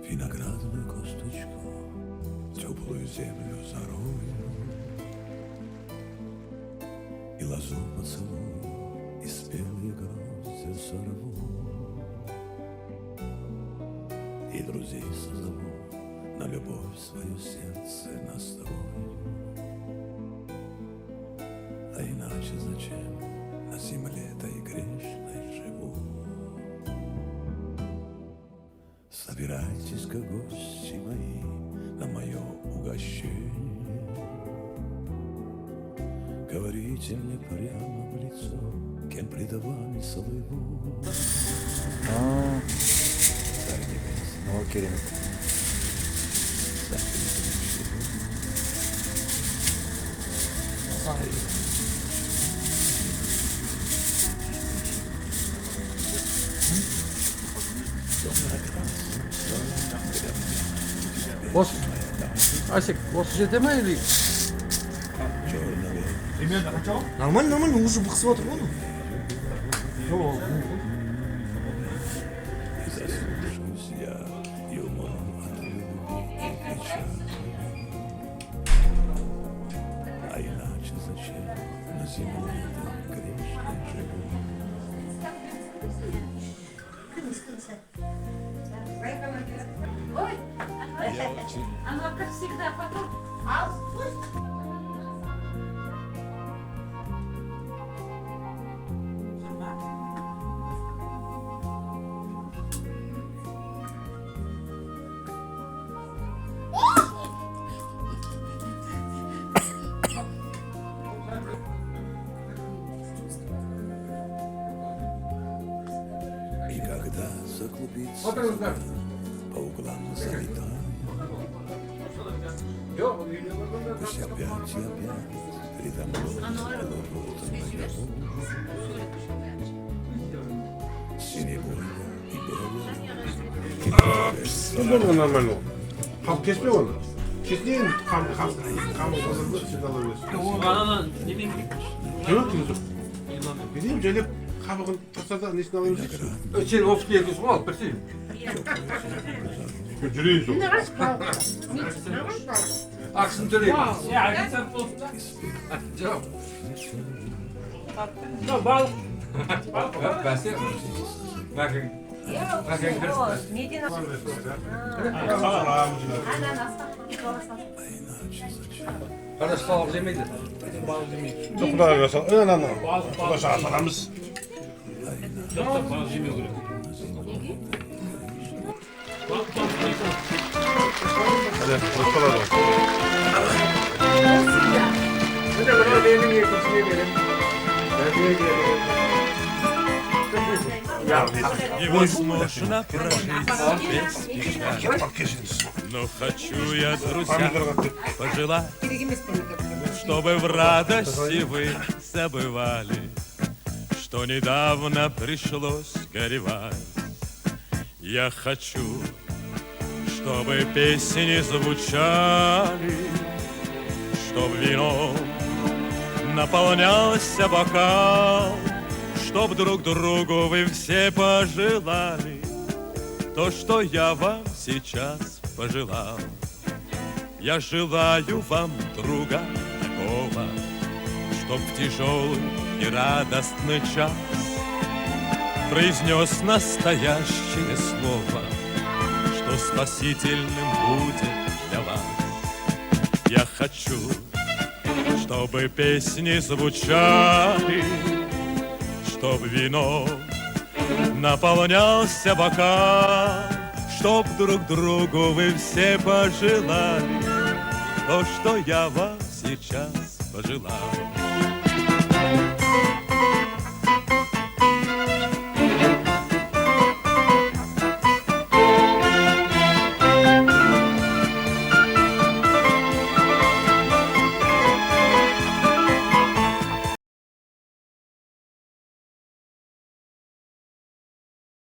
виноградную косточку, теплую землю зарою, и лозу поцелую, и спелые грозди сорву, и друзей созову, на любовь свое сердце настрою. А иначе зачем на земле-то и грешной живу? Собирайтесь-ка, гости мои, на мое угощение. Говорите мне прямо в лицо, кем пред вами слыву. Царь небесный, Керем. Асик, осы жерде ма или? Нормально, нормально, уже бықсып отыр ғой. заслушаюсь я и умру от любви и печали. А иначе зачем на земле-то грешной живу? Ой, оно как всегда потом. И когда заклубится по углам залетаю, пусть опять и опять передо мной плывут наяву синебой и белый. Bunu normal o. Ham kesme onu. Kesmeyin kam hazırlık için alabilirsin. O kanadan dediğim gibi Yok ki kızım. yılan. Bileyim Celep kabığın tasada nesini alabilirsin. Сен офиске екенсің ғой, алып берсейін. Жүрейін сол. Ақысын төлеймін. Ya ofitsiant olsun da. Жоқ. Ya balık. Бәсе. Бәкең. Медина. Қараш салық жемейді. Balık yemeği. Çok daha güzel. Öyle lan. Ulaş asalamız. Yoksa balık yemeği olur. Balık yemeği. Hadi hoşçakalın. Hadi bana benim yetkisini verin. Невозможно прожить без тебя. Но хочу я, друзья, пожелать, чтобы в радости вы забывали, что недавно пришлось горевать. Я хочу, чтобы песни звучали, чтоб вином наполнялся бокал, чтоб друг другу вы все пожелали то, что я вам сейчас пожелал. Я желаю вам друга такого, чтоб в тяжелый и радостный час произнес настоящее слово, что спасительным будет для вас. Я хочу, чтобы песни звучали, чтоб вином наполнялся бокал, чтоб друг другу вы все пожелали то, что я вам сейчас пожелал.